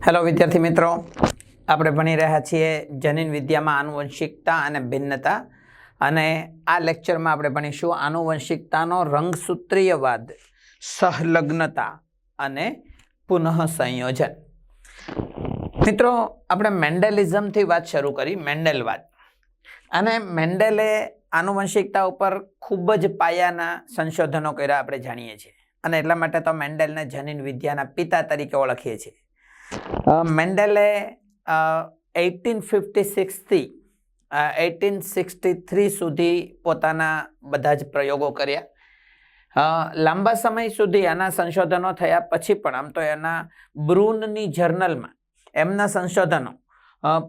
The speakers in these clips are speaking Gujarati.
હેલો વિદ્યાર્થી મિત્રો, આપણે ભણી રહ્યા છીએ જનીન વિદ્યામાં આનુવંશિકતા અને ભિન્નતા, અને આ લેક્ચરમાં આપણે ભણીશું આનુવંશિકતાનો રંગસૂત્રીયવાદ, સહલગ્નતા અને પુનઃ સંયોજન. મિત્રો, આપણે મેન્ડેલિઝમથી વાત શરૂ કરી, મેન્ડેલવાદ. અને મેન્ડેલે આનુવંશિકતા ઉપર ખૂબ જ પાયાના સંશોધનો કર્યા આપણે જાણીએ છીએ, અને એટલા માટે તો મેન્ડેલને જનીન વિદ્યાના પિતા તરીકે ઓળખીએ છીએ. મેન્ડેલે 1856 થી 1863 સુધી પોતાના બધા જ પ્રયોગો કર્યા. લાંબા સમય સુધી આના સંશોધનો થયા પછી પણ આમ તો એના બ્રૂનની જર્નલમાં એમના સંશોધનો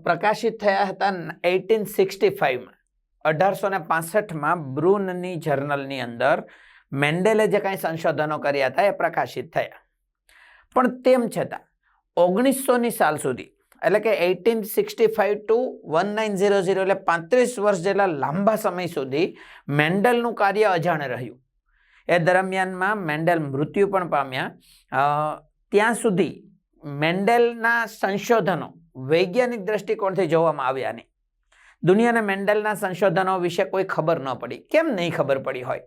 પ્રકાશિત થયા હતા 1865માં. 1865માં બ્રૂનની જર્નલની અંદર મેન્ડેલે જે કાંઈ સંશોધનો કર્યા હતા એ પ્રકાશિત થયા. પણ તેમ છતાં 1900ની સાલ સુધી, એટલે કે 1865 to 1900, એટલે 35 વર્ષ જેટલા લાંબા સમય સુધી મેન્ડેલનું કાર્ય અજાણ રહ્યું. એ દરમિયાનમાં મેન્ડેલ મૃત્યુ પણ પામ્યા. ત્યાં સુધી મેન્ડેલના સંશોધનો વૈજ્ઞાનિક દ્રષ્ટિકોણથી જોવામાં આવ્યા નહીં. દુનિયાને મેન્ડેલના સંશોધનો વિશે કોઈ ખબર ન પડી. કેમ નહીં ખબર પડી હોય?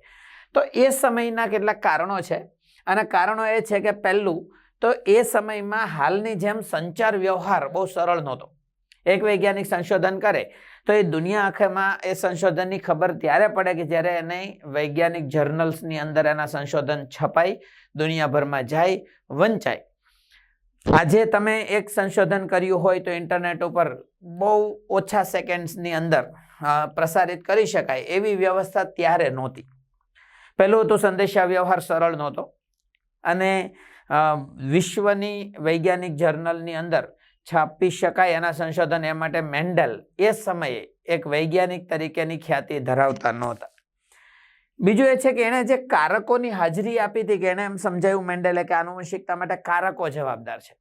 તો એ સમયના કેટલાક કારણો છે, અને કારણો એ છે કે પહેલું તો એ સમયમાં હાલની જેમ સંચાર વ્યવહાર બહુ સરળ નહોતો. એક વૈજ્ઞાનિક સંશોધન કરે તો એ દુનિયા આખામાં એ સંશોધનની ખબર ત્યારે પડે કે જ્યારે એને વૈજ્ઞાનિક જર્નલ્સની અંદર એના સંશોધન છપાય, દુનિયાભરમાં જાય, વંચાય. આજે તમે એક સંશોધન કર્યું હોય તો ઇન્ટરનેટ ઉપર બહુ ઓછા સેકન્ડ્સની અંદર પ્રસારિત કરી શકાય એવી વ્યવસ્થા ત્યારે નહોતી. પહેલું તો સંદેશા વ્યવહાર સરળ નહોતો, અને વિશ્વની વૈજ્ઞાનિક જર્નલની અંદર છાપી શકાય એના સંશોધન એ માટે મેન્ડેલ એ સમયે એક વૈજ્ઞાનિક તરીકેની ખ્યાતિ ધરાવતા નહોતા. બીજું એ છે કે એણે જે કારકોની હાજરી આપી હતી, કે એણે એમ સમજાયું મેન્ડેલે કે આનુવંશિકતા માટે કારકો જવાબદાર છે,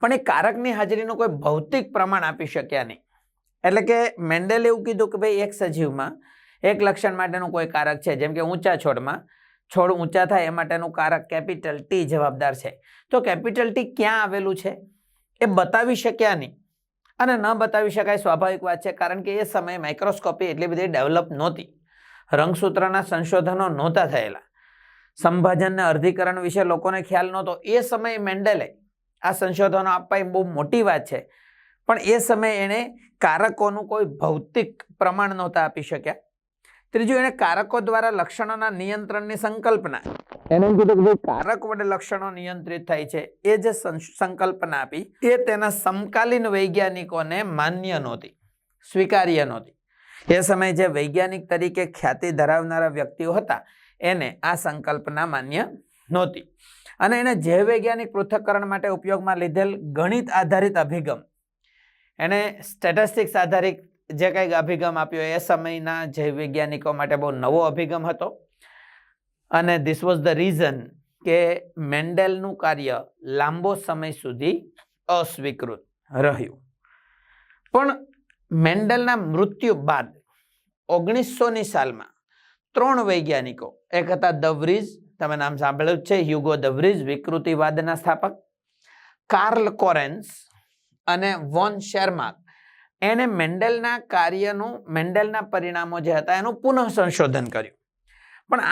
પણ એ કારકની હાજરીનું કોઈ ભૌતિક પ્રમાણ આપી શક્યા નહીં. એટલે કે મેન્ડેલે એવું કીધું કે ભાઈ એક સજીવમાં એક લક્ષણ માટેનું કોઈ કારક છે, જેમ કે ઊંચા છોડમાં છોડ ઊંચા થાય એ માટેનું કારક કેપિટલ ટી જવાબદાર છે. તો કેપિટલ ટી ક્યાં આવેલું છે એ બતાવી શક્યા નહીં, અને ન બતાવી શકાય સ્વાભાવિક વાત છે, કારણ કે એ સમયે માઇક્રોસ્કોપી એટલી બધી ડેવલપ નહોતી, રંગસૂત્રના સંશોધનો નહોતા થયેલા, સંભાજન અને અર્ધીકરણ વિશે લોકોને ખ્યાલ નહોતો. એ સમયે મેન્ડેલે આ સંશોધનો આપવા એ બહુ મોટી વાત છે, પણ એ સમયે એણે કારકોનું કોઈ ભૌતિક પ્રમાણ નહોતા આપી શક્યા. ત્રીજું, એને કારકો દ્વારા લક્ષણોના નિયંત્રણની સંકલ્પના, એને એમ કીધું કે ભાઈ કારક વડે લક્ષણો નિયંત્રિત થાય છે, એ જે સંકલ્પના આપી એ તેના સમકાલીન વૈજ્ઞાનિકોને માન્ય નહોતી, સ્વીકાર્ય નહોતી. એ સમયે જે વૈજ્ઞાનિક તરીકે ખ્યાતિ ધરાવનારા વ્યક્તિઓ હતા એને આ સંકલ્પના માન્ય નહોતી. અને એને જૈવ વૈજ્ઞાનિક પૃથ્થકરણ માટે ઉપયોગમાં લીધેલ ગણિત આધારિત અભિગમ, એને સ્ટેટિસ્ટિક્સ આધારિત જે કંઈક અભિગમ આપ્યો એ સમયના જૈવ વૈજ્ઞાનિકો માટે બહુ નવો અભિગમ હતો. અને ધીસ વોઝ ધ રીઝન કે મેન્ડેલનું કાર્ય લાંબો સમય સુધી અસ્વીકૃત રહ્યું. પણ મેન્ડેલના મૃત્યુ બાદ 1900ની સાલમાં 3 વૈજ્ઞાનિકો, એક હતા દ વ્રીઝ, તમે નામ સાંભળ્યું છે, હ્યુગો દ વ્રીઝ, વિકૃતિવાદના સ્થાપક, કાર્લ કોરેન્સ અને વોન શેરમાર્ક, એને મેન્ડેલના કાર્યનું, મેન્ડેલના પરિણામો જે હતા એનું પુનઃ સંશોધન કર્યું. પણ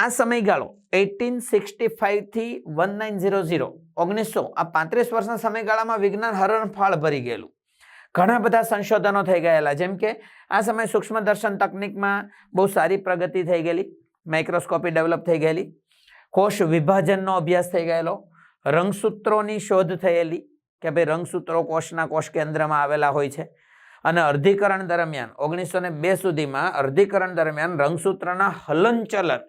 આ સમયગાળો 1865 થી 1900, 1900, આ 35 વર્ષના સમયગાળામાં વિજ્ઞાન હરણફાળ ભરી ગયેલું. ઘણા બધા સંશોધનો થઈ ગયેલા, જેમ કે આ સમયે સૂક્ષ્મદર્શન તકનિકમાં બહુ સારી પ્રગતિ થઈ ગયેલી, માઇક્રોસ્કોપી ડેવલપ થઈ ગયેલી, કોષ વિભાજનનો અભ્યાસ થઈ ગયેલો, રંગસૂત્રોની શોધ થયેલી કે ભાઈ રંગસૂત્રો કોષના કોષ કેન્દ્રમાં આવેલા હોય છે. અને અર્ધીકરણ દરમિયાન 1902 સુધીમાં અર્ધીકરણ દરમિયાન રંગસૂત્રના હલનચલન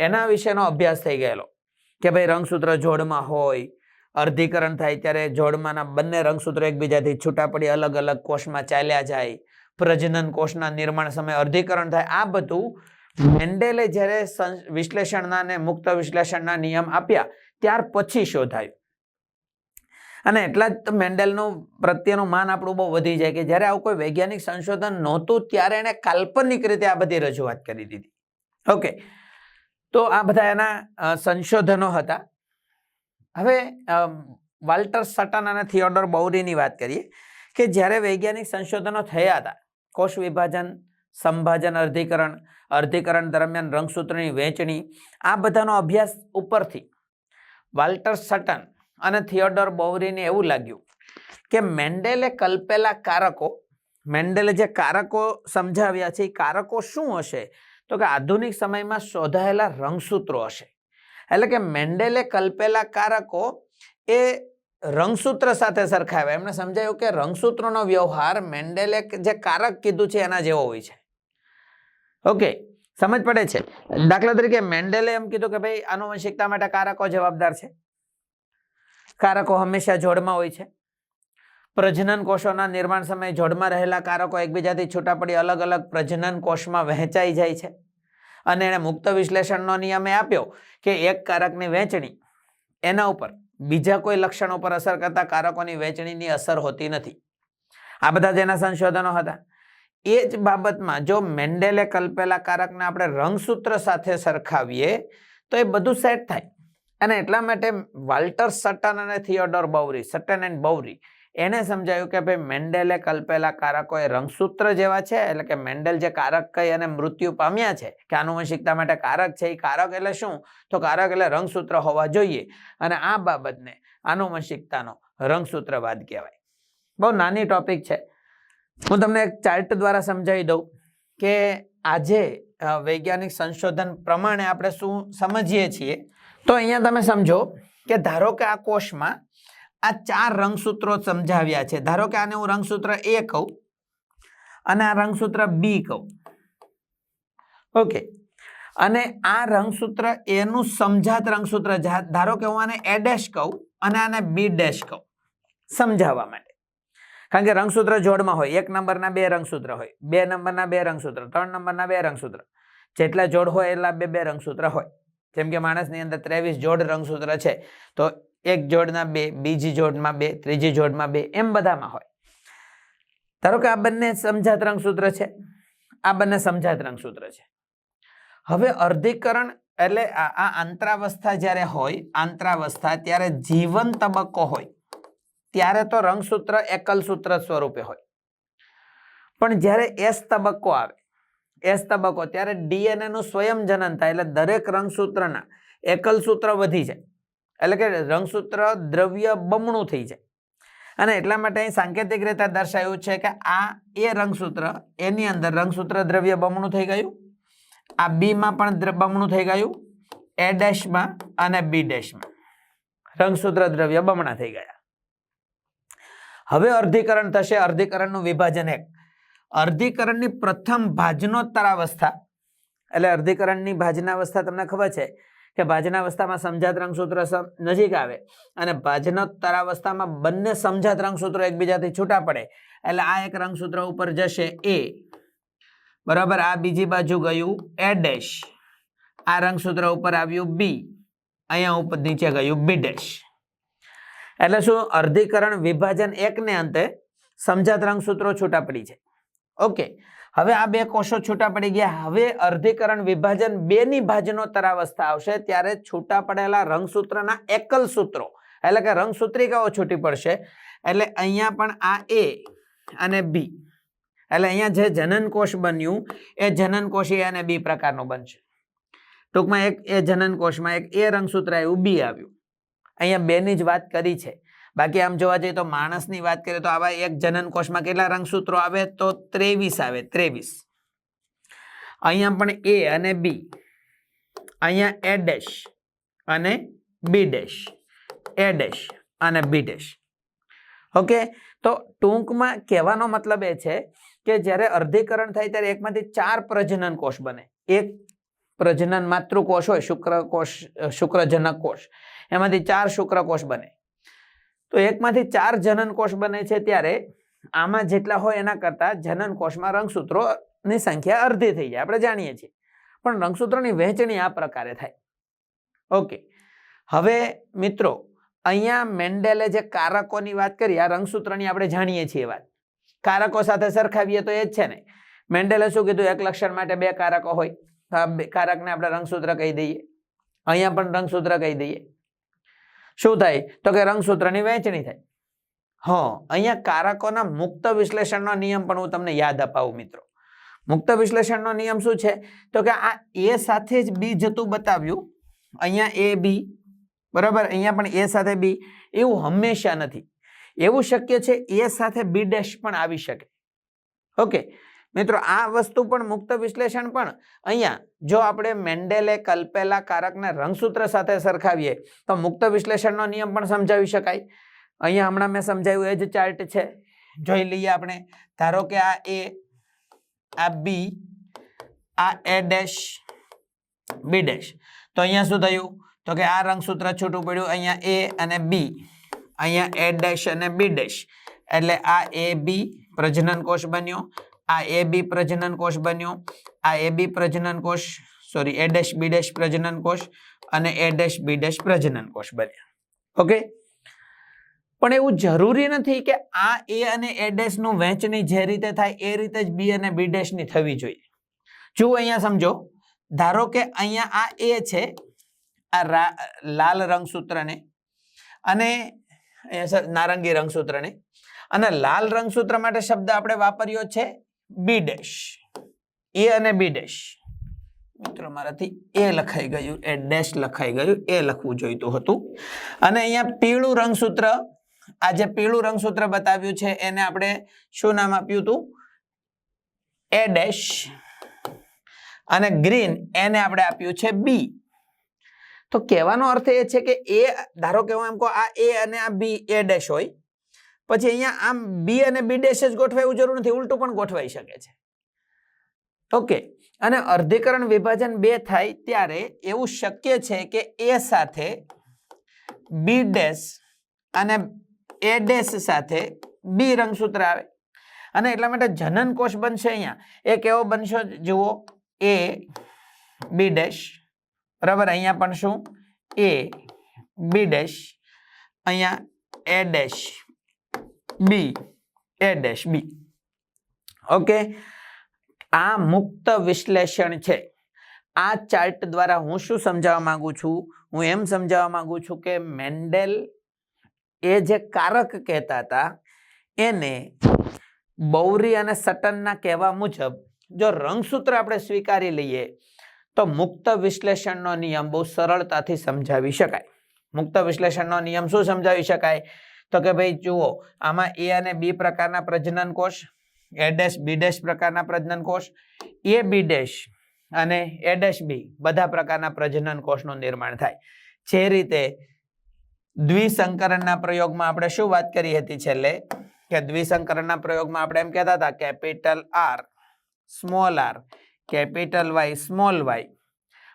એના વિશેનો અભ્યાસ થઈ ગયેલો, કે ભાઈ રંગસૂત્ર જોડમાં હોય, અર્ધીકરણ થાય ત્યારે જોડમાંના બંને રંગસૂત્રો એકબીજાથી છૂટા પડી અલગ અલગ કોષમાં ચાલ્યા જાય, પ્રજનન કોષના નિર્માણ સમયે અર્ધીકરણ થાય. આ બધું મેન્ડેલે જ્યારે વિશ્લેષણના અને મુક્ત વિશ્લેષણના નિયમ આપ્યા ત્યાર પછી શોધાયું. અને એટલા જ મેન્ડેલનું પ્રત્યેનું માન આપણું બહુ વધી જાય કે જ્યારે આવું કોઈ વૈજ્ઞાનિક સંશોધન નહોતું ત્યારે એણે કાલ્પનિક રીતે આ બધી રજૂઆત કરી દીધી. ઓકે, તો આ બધા એના સંશોધનો હતા. હવે વાલ્ટર સટન અને થિયોડોર બોવરીની વાત કરીએ કે જ્યારે વૈજ્ઞાનિક સંશોધનો થયા હતા, કોષ વિભાજન, સંભાજન, અર્ધીકરણ દરમિયાન રંગસૂત્રની વહેંચણી, આ બધાનો અભ્યાસ ઉપરથી વાલ્ટર સટન અને થિયોડોર બોવરીને એવું લાગ્યું કે મેન્ડેલે કલ્પેલા કારકો, મેન્ડેલે જે કારકો સમજાવ્યા છે એ કારકો શું હશે? તો કે આધુનિક સમયમાં શોધાયેલા રંગસૂત્રો હશે. એટલે કે મેન્ડેલે કલ્પેલા કારકો એ રંગસૂત્ર સાથે સરખાવ્યા. એમને સમજાયું કે રંગસૂત્રનો વ્યવહાર મેન્ડેલે જે કારક કીધું છે એના જેવો હોય છે. ઓકે, સમજ પડે છે? દાખલા તરીકે મેન્ડેલે એમ કીધું કે ભાઈ આનુવંશિકતા માટે કારકો જવાબદાર છે. કારકો હંમેશા જોડમાં હોય છે. પ્રજનન કોષોના નિર્માણ સમયે જોડમાં રહેલા કારકો એકબીજાથી છૂટા પડી અલગ અલગ પ્રજનન કોષમાં વહેંચાઈ જાય છે. અને એણે મુક્ત વિશ્લેષણનો નિયમે આપ્યો કે એક કારકની વહેંચણી એના ઉપર બીજા કોઈ લક્ષણો પર અસર કરતા કારકોની વહેંચણીની અસર હોતી નથી. આ બધા જેના સંશોધનો હતા. એ જ બાબતમાં જો મેન્ડેલે કલ્પેલા કારકને આપણે રંગસૂત્ર સાથે સરખાવીએ તો એ બધું સેટ થાય. અને એટલા માટે વાલ્ટર સટન અને થિયોડોર બોવરી, સટન એન્ડ બોવરી, એને સમજાયું કે ભાઈ મેન્ડેલે કલ્પેલા કારકો એ રંગસૂત્ર જેવા છે. એટલે કે મેન્ડેલ જે કારક કહી અને મૃત્યુ પામ્યા છે કે આનુવંશિકતા માટે કારક છે, એ કારક એટલે શું? તો કારક એટલે રંગસૂત્ર હોવા જોઈએ. અને આ બાબતને આનુવંશિકતાનો રંગસૂત્રવાદ કહેવાય. બહુ નાની ટોપિક છે. હું તમને એક ચાર્ટ દ્વારા સમજાવી દઉં કે આજે વૈજ્ઞાનિક સંશોધન પ્રમાણે આપણે શું સમજીએ છીએ. તો અહીંયા તમે સમજો કે ધારો કે આ કોષમાં આ 4 રંગસૂત્રો સમજાવ્યા છે. ધારો કે આને હું રંગસૂત્ર A કહું અને આ રંગસૂત્ર B કહું. ઓકે, અને આ રંગસૂત્ર A નું સમજાત રંગસૂત્ર, ધારો કે હું આને A' કહું અને આને B' કહું સમજાવવા માટે. કારણ કે રંગસૂત્ર જોડમાં હોય. 1 નંબરના 2 રંગસૂત્ર હોય, 2 નંબરના 2 રંગસૂત્ર, 3 નંબરના 2 રંગસૂત્ર. જેટલા જોડ હોય એટલા 2 રંગસૂત્ર હોય. જેમ કે માણસની અંદર 23 જોડ રંગસૂત્ર છે, તો એક જોડના 2, બીજી જોડમાં 2, ત્રીજી જોડમાં 2, એમ બધામાં હોય. ધારો કે આ બંને સમજાત રંગસૂત્ર છે, આ બંને સમજાત રંગસૂત્ર છે. હવે અર્ધીકરણ એટલે આ આંતરાવસ્થા જ્યારે હોય, આંતરાવસ્થા ત્યારે જીવન તબક્કો હોય ત્યારે તો રંગસૂત્ર એકલ સૂત્ર સ્વરૂપે હોય. પણ જ્યારે S તબક્કો આવે, S તબક્કો, ત્યારે DNA નું સ્વયં જનન થાય. એટલે દરેક રંગસૂત્રના એકલ સૂત્ર વધી જાય. એટલે કે રંગસૂત્ર દ્રવ્ય બમણું થઈ જાય. અને એટલા માટે અહીં સાંકેતિક રીતે દર્શાવ્યું છે કે આ એ રંગસૂત્ર, એની અંદર રંગસૂત્ર દ્રવ્ય બમણું થઈ ગયું, આ B માં પણ બમણું થઈ ગયું, A' માં અને B' માં રંગસૂત્ર દ્રવ્ય બમણા થઈ ગયા. હવે અર્ધીકરણ થશે. અર્ધીકરણનું વિભાજન 1. અર્ધીકરણની પ્રથમ ભાજનોત્તરાવસ્થા, એટલે અર્ધીકરણની ભાજનાવસ્થા તમને ખબર છે કે ભાજનાવસ્થામાં સમજાત રંગસૂત્ર નજીક આવે અને ભાજનોત્તરાવસ્થામાં બંને સમજાત રંગસૂત્રો એકબીજાથી છૂટા પડે. એટલે આ એક રંગસૂત્ર ઉપર જશે A, બરાબર, આ બીજી બાજુ ગયું A', આ રંગસૂત્ર ઉપર આવ્યું B, અહીંયા ઉપર નીચે ગયું B'. એટલે શું? અર્ધીકરણ વિભાજન 1 ને અંતે સમજાત રંગસૂત્રો છૂટા પડી છે. ઓકે, હવે આ 2 કોષો છૂટા પડી ગયા. હવે અર્ધીકરણ વિભાજન 2 ની ભાજનોત્તરાવસ્થા આવશે ત્યારે છૂટા પડેલા રંગસૂત્રના એકલ સૂત્રો, એટલે કે રંગસૂત્રિકાઓ છૂટી પડશે. એટલે અહીંયા પણ આ A અને B, એટલે અહીંયા જે જનન કોષ બન્યું એ જનન કોષ A અને B પ્રકારનું બનશે. ટૂંકમાં એક એ જનન કોષમાં એક A રંગસૂત્ર આવ્યું, B આવ્યું. અહીંયા 2 ની જ વાત કરી છે. બાકી આમ જોવા જઈએ તો માણસની વાત કરીએ તો આવા એક જનન કોષમાં કેટલા રંગસૂત્રો આવે? તો 23 આવે, 23. અહીંયા પણ A અને B, અહીંયા A' અને B', A' અને B'. ઓકે, તો ટૂંકમાં કહેવાનો મતલબ એ છે કે જ્યારે અર્ધીકરણ થાય ત્યારે એકમાંથી 4 પ્રજનન કોષ બને. એક પ્રજનન માતૃકોષ હોય, શુક્રજનક કોષ, એમાંથી 4 શુક્રકોષ બને. તો એકમાંથી 4 જનન કોષ બને છે ત્યારે આમાં જેટલા હોય એના કરતા જનન કોષમાં રંગસૂત્રોની સંખ્યા અડધી થઈ જાય, આપણે જાણીએ છીએ. પણ રંગસૂત્રોની વહેંચણી આ પ્રકારે થાય. ઓકે, હવે મિત્રો અહીંયા મેન્ડેલે જે કારકોની વાત કરી, આ રંગસૂત્રની આપણે જાણીએ છીએ વાત, કારકો સાથે સરખાવીએ તો એ જ છે ને. મેન્ડેલે શું કીધું? એક લક્ષણ માટે 2 કારકો હોય, કારકને આપણે રંગસૂત્ર કહી દઈએ. અહીંયા પણ રંગસૂત્ર કહી દઈએ. શું થાય તો કે રંગસૂત્રની વહેંચણી થાય. અહીંયા કારકોના મુક્ત વિશ્લેષણનો નિયમ પણ હું તમને યાદ અપાવું મિત્રો. મુક્ત વિશ્લેષણનો નિયમ શું છે તો કે આ એ સાથે જ બી જતું બતાવ્યું, અહીંયા એ બી બરાબર, અહીંયા પણ એ સાથે બી, એવું હંમેશા નથી. એવું શક્ય છે એ સાથે બી ડેશ પણ આવી શકે. ઓકે મિત્રો, આ વસ્તુ પણ મુક્ત વિશ્લેષણ પણ અહીંયા જો આપણે મેન્ડેલે કલ્પેલા કારકને રંગસૂત્ર સાથે સરખાવીએ તો મુક્ત વિશ્લેષણનો નિયમ પણ સમજાવી શકાય. અહીંયા હમણાં મેં સમજાવ્યું એ જ ચાર્ટ છે, જોઈ લઈએ આપણે. ધારો કે આ એ, આ બી, આ એ ડેશ, બી ડેશ, તો અહીંયા શું થયું તો કે આ રંગસૂત્ર છૂટું પડ્યું, અહીંયા એ અને બી, અહીંયા એ ડેશ અને બી ડેશ, એટલે આ એ બી પ્રજનન કોષ બન્યો, આ એ બી પ્રજનન કોષ બન્યો, આ એ બી પ્રજનન કોષ, sorry A dash B dash પ્રજનન કોષ અને એ ડેશ બી ડેશ પ્રજનન કોષ બન્યા. ઓકે, પણ એવું જરૂરી નથી કે આ એ અને એ ડેશ નું વહેંચણી જે રીતે થાય એ રીતે જ બી અને બી ડેશ ની થવી જોઈએ. જો અહીંયા સમજો, ધારો કે અહીંયા આ એ છે, આ લાલ રંગસૂત્રને અને નારંગી રંગસૂત્રને, અને લાલ રંગસૂત્ર માટે શબ્દ આપણે વાપર્યો છે બી ડેશ, એ અને બી ડેશ. મિત્રો મારાથી એ લખાઈ ગયું, એ ડેશ લખાઈ ગયું, એ લખવું જોઈતું હતું. અને અહીંયા પીળું રંગસૂત્ર, આ જે પીળું રંગસૂત્ર બતાવ્યું છે એને આપણે શું નામ આપ્યું હતું? એ ડેશ. અને ગ્રીન એને આપણે આપ્યું છે બી. તો કહેવાનો અર્થ એ છે કે એ, ધારો કે હું એમ કહું આ એ અને આ બી એ ડેશ હોય, પછી અહીંયા આમ બી અને બી ડેશ જ ગોઠવાય એવું જરૂર નથી, ઉલટું પણ ગોઠવાઈ શકે છે. ઓકે, અને અર્ધીકરણ વિભાજન 2 થાય ત્યારે એવું શક્ય છે કે એ સાથે બી ડેશ અને એ ડેશ સાથે બી રંગસૂત્ર આવે, અને એટલા માટે જનન કોષ બનશે અહીંયા. એ કેવો બનશે જુઓ, એ બી ડેશ બરાબર, અહીંયા પણ શું એ બી ડેશ, અહીંયા A dash B, A dash B. Okay, આ મુક્ત વિશ્લેષણ છે. આ ચાર્ટ દ્વારા હું શું સમજાવવા માંગુ છું? હું એમ સમજાવવા માંગુ છું કે મેન્ડેલ એ જે કારક કહેતા હતા એને બૌરી અને સટનના કહેવા મુજબ જો રંગસૂત્ર આપણે સ્વીકારી લઈએ તો મુક્ત વિશ્લેષણનો નિયમ બહુ સરળતાથી સમજાવી શકાય. મુક્ત વિશ્લેષણનો નિયમ શું સમજાવી શકાય તો કે ભાઈ જુઓ, આમાં એ અને બી પ્રકારના પ્રજનન કોષ, એ ડેશ બી ડેશ પ્રકારના પ્રજનન કોષ, એ બી ડેશ અને એ ડેશ બી બધા પ્રકારના પ્રજનન કોષનું નિર્માણ થાય. જે રીતે દ્વિસંકરણના પ્રયોગમાં આપણે શું વાત કરી હતી છેલ્લે, કે દ્વિસંકરણના પ્રયોગમાં આપણે એમ કહેતા હતા capital R small R, capital Y small Y,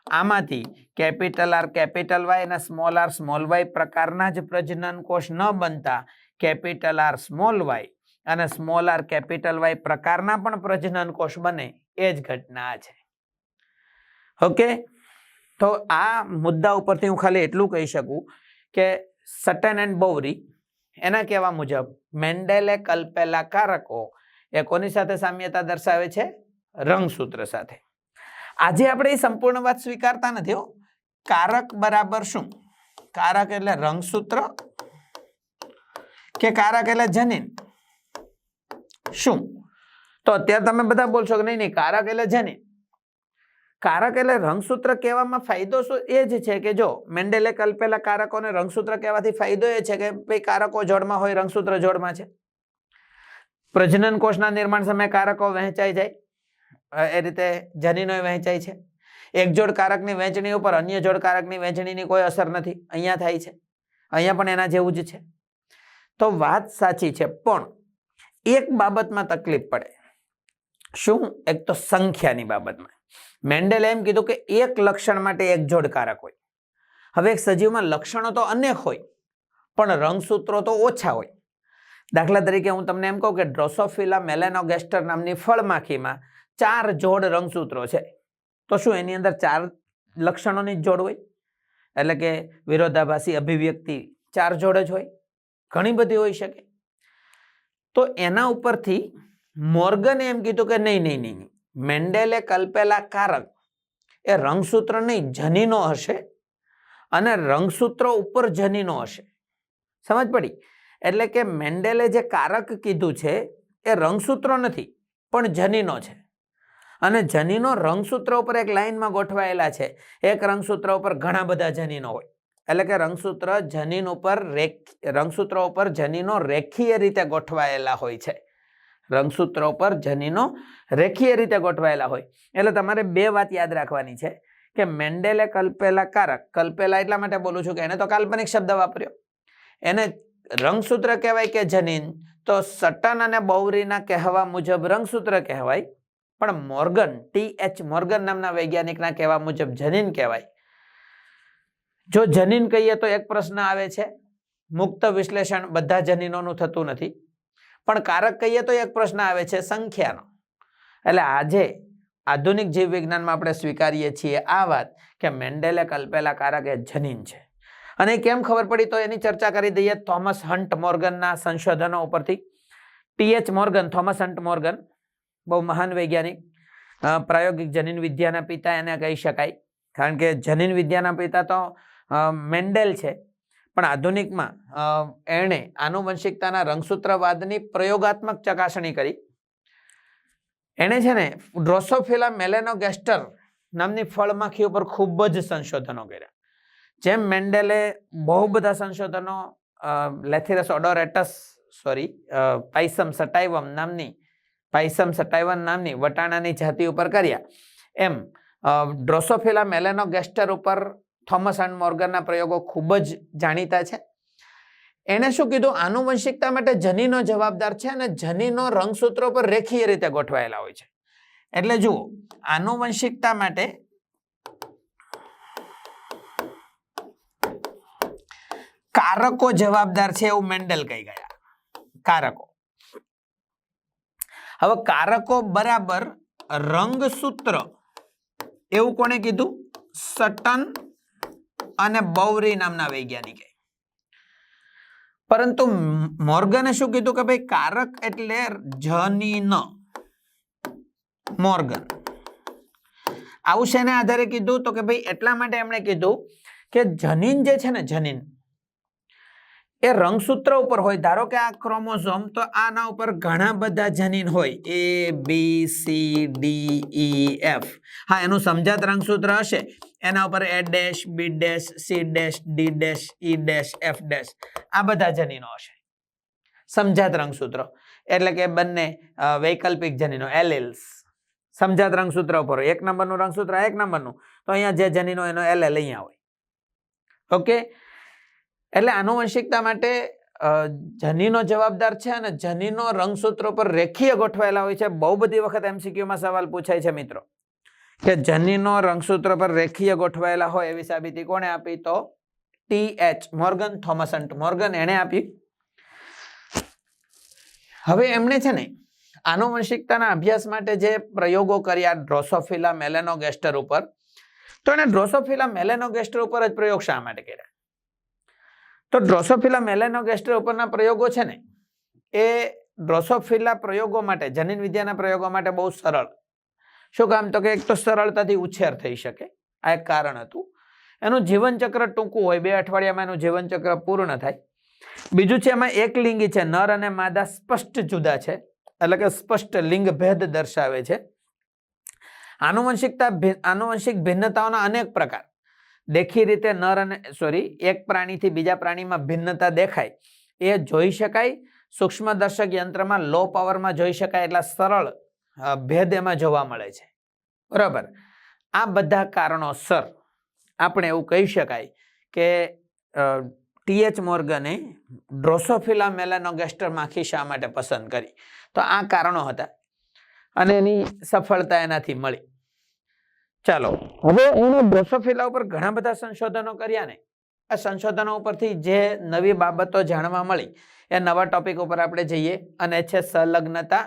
આમાંથી કેપિટલ આર કેપિટલ વાય અને સ્મોલ વાય પ્રકારના જ પ્રજનન કોષ ન બનતા કેપિટલ આર સ્મોલ વાય અને સ્મોલ આર કેપિટલ વાય પ્રકારના પણ પ્રજનન કોષ બને, એ જ ઘટના છે. ઓકે, તો આ મુદ્દા ઉપરથી હું ખાલી એટલું કહી શકું કે સટન એન્ડ બૌરી એના કહેવા મુજબ મેન્ડેલે કલ્પેલા કારકો એ કોની સાથે સામ્યતા દર્શાવે છે? રંગસૂત્ર સાથે. આજે આપણે એ સંપૂર્ણ વાત સ્વીકારતા નથી. કારક બરાબર શું? કારક એટલે રંગસૂત્ર કે કારક એટલે જનીન? શું? તો અત્યારે તમે બધા બોલશો કે નહીં કારક એટલે જનીન. કારક એટલે રંગસૂત્ર કહેવામાં ફાયદો શું? એ જ છે કે જો મેન્ડેલે કલ્પેલા કારકોને રંગસૂત્ર કહેવાથી ફાયદો એ છે કે ભાઈ કારકો જોડમાં હોય, રંગસૂત્ર જોડમાં છે. પ્રજનન કોષના નિર્માણ સમયે કારકો વહેંચાઈ જાય, એ રીતે જનીનો વહેંચાય છે. એક જોડ કારકની વહેંચણી ઉપર અન્ય જોડ કારકની વહેંચણીની કોઈ અસર નથી, અહીંયા થાય છે. અહીંયા પણ એના જેવું જ છે. તો વાત સાચી છે, પણ એક બાબતમાં તકલીફ પડે. શું? એક તો સંખ્યાની બાબતમાં. મેન્ડેલે એમ કીધું કે એક લક્ષણ માટે એક જોડ કારક હોય. હવે એક સજીવમાં લક્ષણો તો અનેક હોય પણ રંગસૂત્રો તો ઓછા હોય. દાખલા તરીકે હું તમને એમ કહું કે ડ્રોસોફિલા મેલેનોગેસ્ટર નામની ફળમાખીમાં 4 જોડ રંગસૂત્રો છે, તો શું એની અંદર 4 લક્ષણોની જ જોડ હોય? એટલે કે વિરોધાભાસી અભિવ્યક્તિ 4 જોડ જ હોય? ઘણી બધી હોઈ શકે. તો એના ઉપરથી મોર્ગને એમ કીધું કે નહીં, મેન્ડેલે કલ્પેલા કારક એ રંગસૂત્ર નહીં જનીનો હશે, અને રંગસૂત્રો ઉપર જનીનો હશે. સમજ પડી? એટલે કે મેન્ડેલે જે કારક કીધું છે એ રંગસૂત્રો નથી પણ જનીનો છે. અને જનીનો રંગસૂત્ર ઉપર એક લાઈનમાં ગોઠવાયેલા છે. એક રંગસૂત્ર ઉપર ઘણા બધા જનીનો હોય. એટલે કે રંગસૂત્રો ઉપર જનીનો રેખીય રીતે ગોઠવાયેલા હોય છે. રંગસૂત્રો પર જનીનો રેખીય રીતે ગોઠવાયેલા હોય. એટલે તમારે બે વાત યાદ રાખવાની છે કે મેન્ડેલે કલ્પેલા કારક, કલ્પેલા એટલા માટે બોલું છું કે એને તો કાલ્પનિક શબ્દ વાપર્યો, એને રંગસૂત્ર કહેવાય કે જનીન, તો સટન અને બોવરીના કહેવા મુજબ રંગસૂત્ર કહેવાય, પણ મોર્ગન, TH મોર્ગન નામના વૈજ્ઞાનિકના કહેવા મુજબ જનીન કહેવાય. જો જનીન કહીએ તો એક પ્રશ્ન આવે છે, મુક્ત વિશ્લેષણ બધા જનીનોનું થતું નથી. પણ કારક કહીએ તો એક પ્રશ્ન આવે છે સંખ્યાનો. એટલે આજે આધુનિક જીવ વિજ્ઞાનમાં આપણે સ્વીકારીએ છીએ આ વાત કે મેન્ડેલે કલ્પેલા કારક એ જનીન છે. અને કેમ ખબર પડી તો એની ચર્ચા કરી દઈએ થોમસ હન્ટ મોર્ગનના સંશોધનો ઉપરથી. TH Morgan, Thomas hunt Morgan બહુ મહાન વૈજ્ઞાનિક, પ્રાયોગિક જનીન વિદ્યાના પિતા એને કહી શકાય. કારણ કે જનીન વિદ્યાના પિતા તો મેન્ડેલ છે, પણ આધુનિકમાં એણે આનુવંશિકતાના રંગસૂત્રવાદની પ્રયોગાત્મક ચકાસણી કરી. એણે છે ને ડ્રોસોફિલા મેલેનોગેસ્ટર નામની ફળમાખી ઉપર ખૂબ જ સંશોધનો કર્યા. જેમ મેન્ડેલે બહુ બધા સંશોધનો લેથિરસ ઓડોરેટસ પાઇસમ સટાઇવમ નામની વટાણાની જાતિ ઉપર કર્યા, એમ ડ્રોસોફિલા મેલેનોગેસ્ટર ઉપર થોમસ એન્ડ મોર્ગનના પ્રયોગો ખૂબ જ જાણીતા છે. એણે શું કીધું? આનુવંશિકતા માટે જનીનો જવાબદાર છે અને જનીનો રંગસૂત્રો પર રેખીય રીતે ગોઠવાયેલા હોય છે. એટલે જુઓ, આનુવંશિકતા માટે કારકો જવાબદાર છે એવું મેન્ડેલ કહી ગયા. કારકો. હવે કારકો બરાબર રંગસૂત્ર એવું કોણે કીધું? સટન અને બોવરી નામના વૈજ્ઞાનિકે. પરંતુ મોર્ગને શું કીધું કે ભાઈ કારક એટલે જનીન. મોર્ગન આવું શેને આધારે કીધું? તો કે ભાઈ એટલા માટે એમણે કીધું કે જનીન જે છે ને, જનીન એ રંગસૂત્ર ઉપર હોય. ધારો કે આ ક્રોમોઝોમ, તો આના ઉપર ઘણા બધા જનીન હોય, ABCDEF. હા, એનું સમજાત રંગસૂત્ર હશે, એના ઉપર A', B', C', D', E', F', આ બધા જનીનો હશે. સમજાત રંગસૂત્ર એટલે કે બંને વૈકલ્પિક જનીનો, એલીલ્સ. સમજાત રંગસૂત્ર ઉપર એક નંબરનું રંગસૂત્ર, એક નંબરનું, તો અહીંયા જે જનીનો એનો LL અહીંયા હોય. ઓકે, એટલે આનુવંશિકતા માટે જનીનો જવાબદાર છે અને જનીનો રંગસૂત્રો પર રેખીય ગોઠવાયેલા હોય છે. બહુ બધી વખત MCQમાં સવાલ પૂછાય છે મિત્રો કે જનીનો રંગસૂત્ર પર રેખીય ગોઠવાયેલા હોય એવી સાબિતી કોણે આપી? તો TH Morgan, Thomas hunt Morgan, એણે આપી. હવે એમણે છે ને આનુવંશિકતાના અભ્યાસ માટે જે પ્રયોગો કર્યા ડ્રોસોફિલા મેલેનોગેસ્ટર ઉપર, તો એને ડ્રોસોફિલા મેલેનોગેસ્ટર ઉપર જ પ્રયોગ શા માટે કર્યા? તો ડ્રોસોફિલા મેલેનોગેસ્ટર ઉપરના પ્રયોગો છે ને, એ ડ્રોસોફિલા પ્રયોગો માટે, જનીન વિદ્યાના પ્રયોગો માટે બહુ સરળ. શું કામ? તો કે એક તો સરળતાથી ઉછેર થઈ શકે, આ એક કારણ હતું. એનું જીવનચક્ર ટૂંકું હોય, 2 અઠવાડિયામાં એનું જીવનચક્ર પૂર્ણ થાય. બીજું છે એમાં એક લિંગી છે, નર અને માદા સ્પષ્ટ જુદા છે, એટલે કે સ્પષ્ટ લિંગ ભેદ દર્શાવે છે. આનુવંશિક ભિન્નતાઓના અનેક પ્રકાર. દેખી રીતે એક પ્રાણીથી બીજા પ્રાણીમાં ભિન્નતા દેખાય એ જોઈ શકાય. સૂક્ષ્મદર્શક યંત્રમાં લો પાવરમાં જોઈ શકાય એટલા સરળ ભેદ એમાં જોવા મળે છે. બરાબર. આ બધા કારણોસર આપણે એવું કહી શકાય કે TH મોર્ગને ડ્રોસોફિલા મેલેનોગેસ્ટર માખી શા માટે પસંદ કરી? તો આ કારણો હતા અને એની સફળતા એનાથી મળી. ચાલો, હવે એણે ડ્રોસોફિલા ઉપર ઘણા બધા સંશોધનો કર્યા ને, આ સંશોધનો ઉપરથી જે નવી બાબતો જાણવા મળી એ નવા ટોપિક ઉપર આપણે જઈએ, અને છે સંલગ્નતા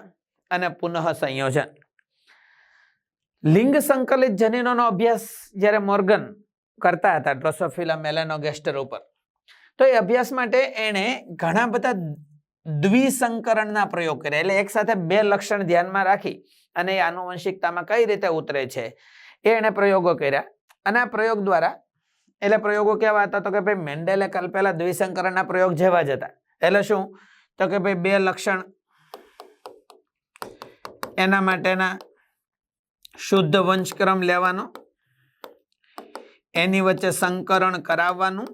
અને પુનઃ સંયોજન. લિંગ સંકલિત જનીનોનો અભ્યાસ જ્યારે મોર્ગન કરતા હતા ડ્રોસોફિલા મેલેનોગેસ્ટર ઉપર, તો એ અભ્યાસ માટે એણે ઘણા બધા દ્વિસંકરણના પ્રયોગ કર્યા. એટલે એક સાથે 2 લક્ષણ ધ્યાનમાં રાખી અને એ આનુવંશિકતામાં કઈ રીતે ઉતરે છે એ એણે પ્રયોગો કર્યા. અને આ પ્રયોગ દ્વારા એટલે પ્રયોગો કેવા હતા? તો કે ભાઈ મેન્ડેલે કલ્પેલા દ્વિસંકરણના પ્રયોગ જેવા જ હતા. એટલે શું? તો કે ભાઈ 2 લક્ષણ, એના માટેના શુદ્ધ વંશક્રમ લેવાનો, એની વચ્ચે સંકરણ કરાવવાનું,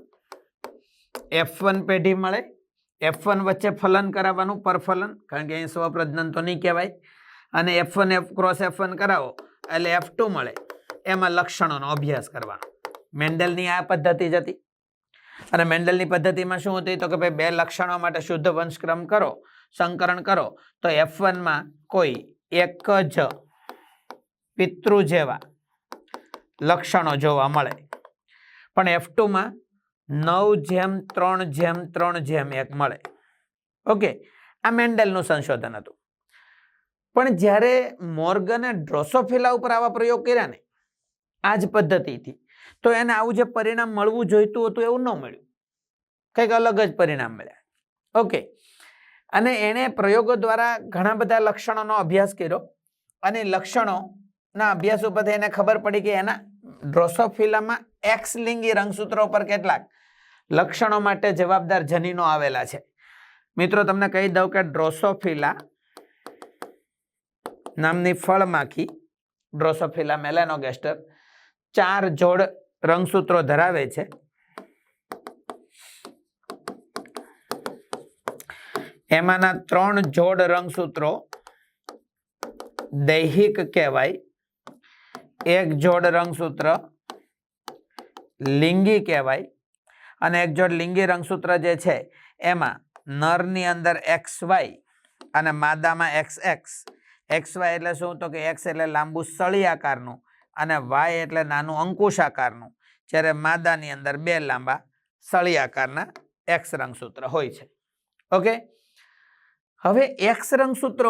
F1 પેઢી મળે, F1 વચ્ચે ફલન કરાવવાનું, પરફલન, કારણ કે અહીં સ્વપ્રજનન તો નહીં કહેવાય, અને F1 ક્રોસ F1 કરાવો એટલે F2 મળે. એમાં લક્ષણોનો અભ્યાસ કરવાનો. મેન્ડેલની આ પદ્ધતિ જ હતી. અને મેન્ડેલની પદ્ધતિમાં શું હતી? તો કે ભાઈ 2 લક્ષણો માટે શુદ્ધ વંશક્રમ કરો, સંકરણ કરો, તો F1 માં કોઈ એક જ પિતૃ જેવા લક્ષણો જોવા મળે, પણ F2 માં 9:3:3:1 મળે. ઓકે, આ મેન્ડેલનું સંશોધન હતું. પણ જ્યારે મોર્ગને ડ્રોસોફિલા ઉપર આવા પ્રયોગ કર્યા ને આ જ પદ્ધતિથી, તો એને આવું જે પરિણામ મળવું જોઈતું હતું એવું ન મળ્યું, કંઈક અલગ જ પરિણામ મળ્યા. ઓકે, અને એણે પ્રયોગો દ્વારા ઘણા બધા લક્ષણોનો અભ્યાસ કર્યો, અને લક્ષણોના અભ્યાસ ઉપરથી એને ખબર પડી કે એના ડ્રોસોફિલામાં એક્સ લિંગી રંગસૂત્રો પર કેટલાક લક્ષણો માટે જવાબદાર જનીનો આવેલા છે. મિત્રો તમને કહી દઉં કે ડ્રોસોફિલા નામની ફળમાખી, ડ્રોસોફિલા મેલેનોગેસ્ટર, 4 જોડ રંગસૂત્રો ધરાવે છે. એમાંના 3 જોડ રંગસૂત્રો દૈહિક કહેવાય, 1 જોડ રંગસૂત્ર લિંગી કહેવાય, અને 1 જોડ લિંગી રંગસૂત્ર જે છે એમાં નરની અંદર XY અને માદામાં XX. XY એટલે શું? તો કે X એટલે લાંબુ સળી આકારનું અને Y એટલે નાનું અંકુશ આકારનું, જ્યારે માદાની અંદર 2 લાંબા સળી આકારના X રંગસૂત્ર હોય છે. ઓકે, હવે X રંગસૂત્રો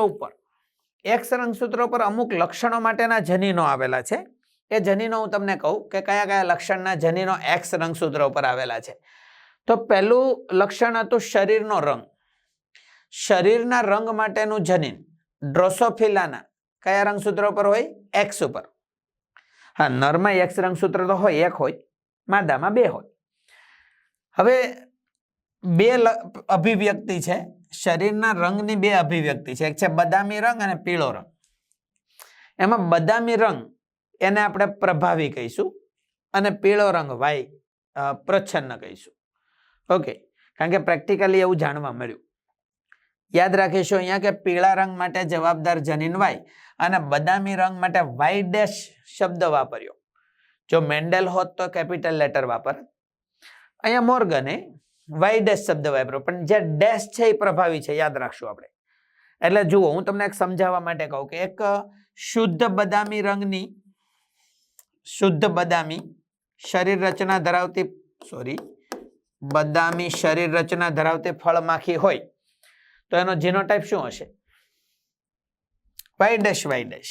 ઉપર અમુક લક્ષણો માટેના જનીનો આવેલા છે. એ જનીનો હું તમને કહું કે કયા કયા લક્ષણના જનીનો X રંગસૂત્ર ઉપર આવેલા છે. તો પહેલું લક્ષણ હતું શરીરનો રંગ. શરીરના રંગ માટેનું જનીન ડ્રોસોફિલાના કયા રંગસૂત્ર ઉપર હોય? X ઉપર. હા, નરમાં X રંગસૂત્ર તો હોય, 1 હોય, માદામાં 2 હોય. હવે 2 અભિવ્યક્તિ છે. શરીરના રંગની 2 અભિવ્યક્તિ છે. એક છે બદામી રંગ અને પીળો રંગ. એમાં બદામી રંગ એને આપણે પ્રભાવી કહીશું, અને પીળો રંગ પ્રચ્છન્ન કહીશું. ઓકે, કારણ કે પ્રેક્ટિકલી એવું જાણવા મળ્યું. યાદ રાખીશું અહીંયા કે પીળા રંગ માટે જવાબદાર જનીન Y અને બદામી રંગ માટે Y' શબ્દ વાપર્યો. જો મેન્ડેલ હોત તો કેપિટલ લેટર વાપર. અહીંયા મોર્ગને Y' શબ્દ વાપર્યો, પણ જે ડેશ છે એ પ્રભાવી છે, યાદ રાખશું આપણે. એટલે જુઓ, હું તમને એક સમજાવવા માટે કહું કે એક શુદ્ધ બદામી રંગની શરીર રચના ધરાવતી ફળમાખી હોય તો એનો જીનોટાઈપ શું હશે? Y'.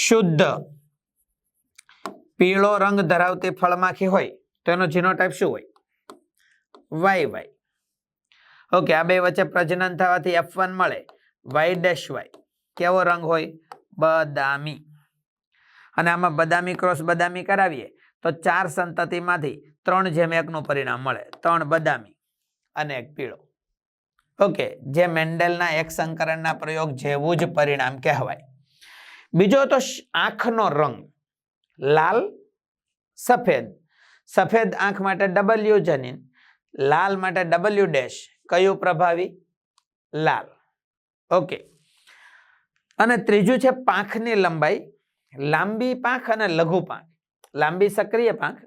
શુદ્ધ પીળો રંગ ધરાવતી ફળમાખી હોય તો એનો જીનોટાઈપ શું હોય? YY. ઓકે, આ બે વચ્ચે પ્રજનન થવાથી F1 મળે, Y'. કેવો રંગ હોય? બદામી. અને આમાં બદામી ક્રોસ બદામી કરાવીએ તો 4 સંતતિમાંથી 3:1 નું પરિણામ મળે. 3 બદામી અને 1 પીળો. ઓકે, જે મેન્ડેલના એક સંકરણના પ્રયોગ જેવું જ પરિણામ કહેવાય. બીજો તો આંખનો રંગ, લાલ સફેદ. સફેદ આંખ માટે W જનીન, લાલ માટે W'. કયું પ્રભાવી? લાલ. ઓકે, અને ત્રીજું છે પાંખની લંબાઈ, લાંબી પાંખ અને લઘુ પાંખ. લાંબી સક્રિય પાંખ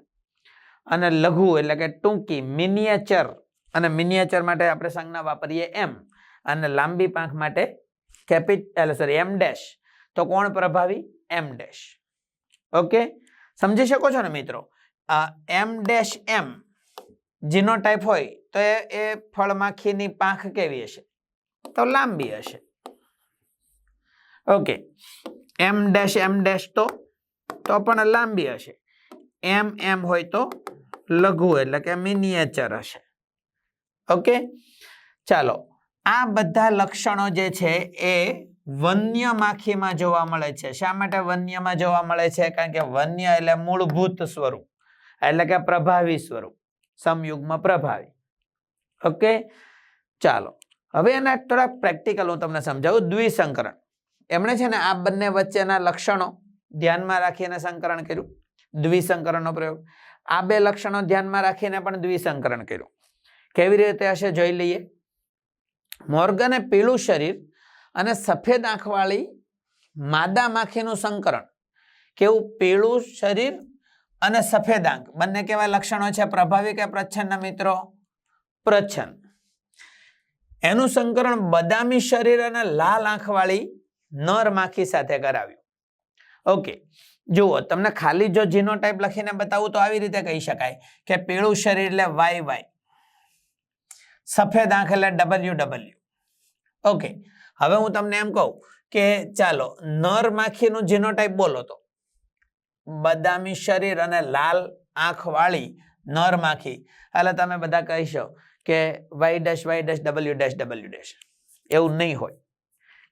અને લઘુ એટલે કે ટૂંકી મિનિએચર, અને મિનિએચર માટે આપણે સંજ્ઞા વાપરીએ M, અને લાંબી પાંખ માટે M'. તો કોણ પ્રભાવી? M'. ઓકે, સમજી શકો છો ને મિત્રો? M' જીનોટાઈપ હોય તો એ ફળમાખીની પાંખ કેવી હશે? તો લાંબી હશે. ઓકે, M' તો પણ લાંબી હશે. M હોય તો લઘુ એટલે કે મિનિએચર હશે. ઓકે, ચાલો, આ બધા લક્ષણો જે છે એ વન્ય માખીમાં જોવા મળે છે. શા માટે વન્યમાં જોવા મળે છે? કારણ કે વન્ય એટલે મૂળભૂત સ્વરૂપ, એટલે કે પ્રભાવી સ્વરૂપ, સમયુગ્મ પ્રભાવી. ઓકે, ચાલો હવે એના થોડા પ્રેક્ટિકલ હું તમને સમજાવું. દ્વિસંકરણ, એમણે છે ને આ બંને વચ્ચેના લક્ષણો ધ્યાનમાં રાખીને સંકરણ કર્યું, દ્વિસંકરણનો પ્રયોગ. આ બે લક્ષણો ધ્યાનમાં રાખીને પણ દ્વિસંકરણ કર્યું. કેવી રીતે હશે જોઈ લઈએ. મોર્ગને પીળું શરીર અને સફેદ આંખવાળી માદા માખીનું સંકરણ. કેવું? પીળું શરીર અને સફેદ આંખ, બંને કેવા લક્ષણો છે? પ્રભાવી કે પ્રચ્છન્ન મિત્રો? પ્રચ્છન્ન. એનું સંકરણ બદામી શરીર અને લાલ આંખવાળી નર માખી સાથે કરાવ્યું. ઓકે, જુઓ, તમને ખાલી જો જીનોટાઈપ લખીને બતાવું તો આવી રીતે કહી શકાય કે પીળું શરીર એટલે YY, સફેદ આંખ એટલે WW. ઓકે, હવે હું તમને એમ કહું કે ચાલો નર માખીનું જીનોટાઈપ બોલો તો બદામી શરીર અને લાલ આંખ વાળી નર માખી, એટલે તમે બધા કહીશો કે Y', એવું નહીં હોય,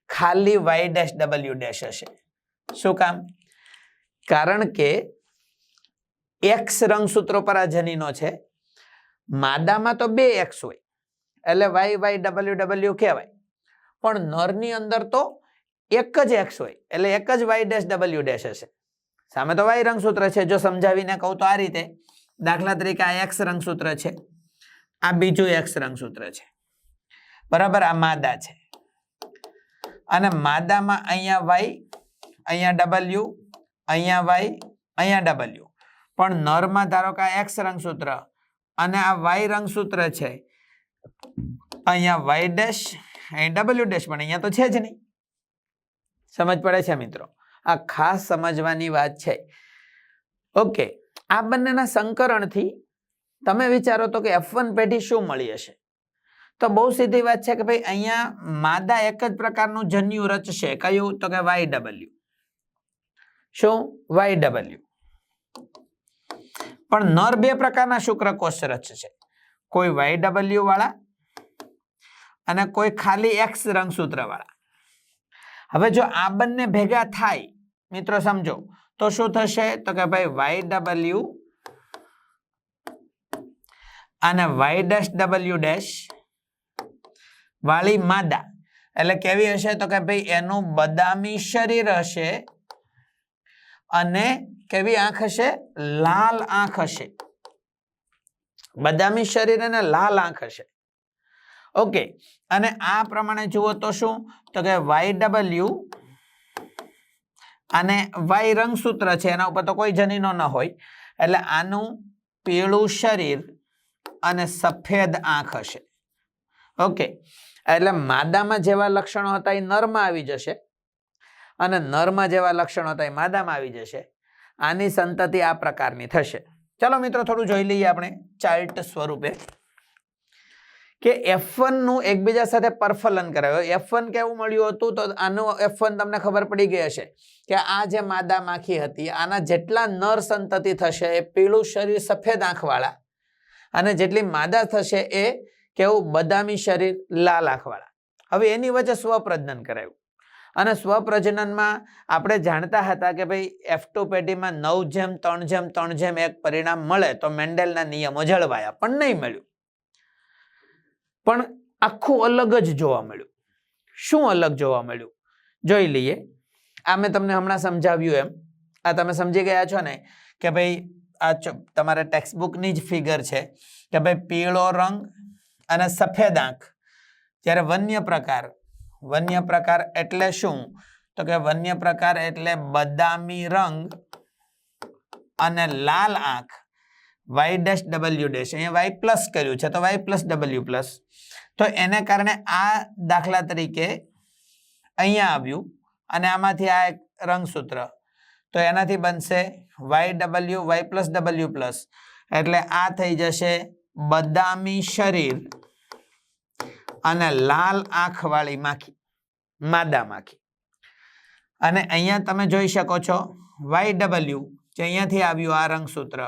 ખાલી Y', હશે. શું કામ? કારણ કે X રંગસૂત્રો પર આ જનીનો છે. માદામાં તો 2 X હોય એટલે YY કહેવાય, પણ નરની અંદર તો એક જ X હોય એટલે એક જ Y', હશે. સામે તો Y રંગસૂત્ર છે. જો સમજાવીને કહું તો આ રીતે, દાખલા તરીકે આ X રંગસૂત્ર છે, આ બીજું X રંગસૂત્ર છે, બરાબર? આ માદા છે અને માદામાં અહીંયા Y, અહીંયા W, અહીંયા Y, અહીંયા W. પણ નરમાં ધારો કે આ X રંગસૂત્ર અને આ Y રંગસૂત્ર છે, અહીંયા Y', અહીં W', પણ અહીંયા તો છે જ નહીં. સમજ પડે છે મિત્રો? આ ખાસ સમજવાની વાત છે. ઓકે, આ બંનેના સંકરણથી તમે વિચારો તો કે F1 પેઢી શું મળી હશે? તો બહુ સીધી વાત છે કે ભાઈ અહીંયા માદા એક જ પ્રકારનું જન્યુ રચશે. કયું? તો કે YW. શું? YW. પણ નર 2 પ્રકારના શુક્રકોષ રચશે, કોઈ YW વાળા અને કોઈ ખાલી X રંગસૂત્ર વાળા. હવે જો આ બંને ભેગા થાય મિત્રો, સમજો તો શું થશે? તો કે ભાઈ YW અને Y', વાળી માદા એટલે કેવી હશે? તો કે ભાઈ એનું બદામી શરીર હશે અને કેવી આંખ હશે? લાલ આંખ હશે. બદામી શરીર અને લાલ આંખ હશે. ઓકે, અને આ પ્રમાણે જુઓ તો શું? તો કે YW અને Y રંગસૂત્ર છે, એના ઉપર તો કોઈ જનીનો ન હોય એટલે આનું પીળું શરીર અને સફેદ આંખ હશે. ઓકે, એટલે માદામાં જેવા લક્ષણો હતા એ નરમાં આવી જશે અને નરમાં જેવા લક્ષણો હતા એ માદામાં આવી જશે. આની સંતતિ આ પ્રકારની થશે. ચાલો મિત્રો થોડું જોઈ લઈએ આપણે ચાર્ટ સ્વરૂપે કે F1 નું એકબીજા સાથે પરફલન કરાવ્યો. F1 કેવું મળ્યું હતું? તો આનું F1 તમને ખબર પડી ગઈ હશે કે આ જે માદા માખી હતી આના જેટલા નર સંતતિ થશે એ પીળું શરીર સફેદ આંખ વાળા, અને જેટલી માદા થશે એ કેવું? બદામી શરીર લાલ આંખ વાળા. હવે એની વચ્ચે સ્વપ્રજનન કરાયું અને સ્વપ્રજનનમાં આપણે જાણતા હતા કે ભાઈ F2 પેઢીમાં 9:3:3:1 પરિણામ મળે તો મેન્ડેલના નિયમો જળવાયા, પણ નહીં મળ્યું. પણ આખું અલગ જ જોવા મળ્યું. શું અલગ જોવા મળ્યું? જોઈ લઈએ. આ મેં તમને હમણાં સમજાવ્યું એમ, આ તમે સમજી ગયા છો ને કે ભાઈ આ તમારા ટેક્સ્ટબુકની જ ફિગર છે કે ભાઈ પીળો રંગ અને સફેદ આંખ. જ્યારે વન્ય પ્રકાર એટલે શું? તો કે વન્ય પ્રકાર એટલે બદામી રંગ અને લાલ આંખ, Y', અહીંયા Y પ્લસ કર્યું છે તો Y+W+. તો એને કારણે આ દાખલા તરીકે અહીંયા આવ્યું અને આમાંથી આ એક રંગસૂત્ર, તો એનાથી બનશે YW, Y+W+. એટલે આ થઈ જશે બદામી શરીર અને લાલ આંખ વાળી માખી, માદા માખી. અને અહીંયા તમે જોઈ શકો છો YW જે અહીંયાથી આવ્યું આ રંગસૂત્ર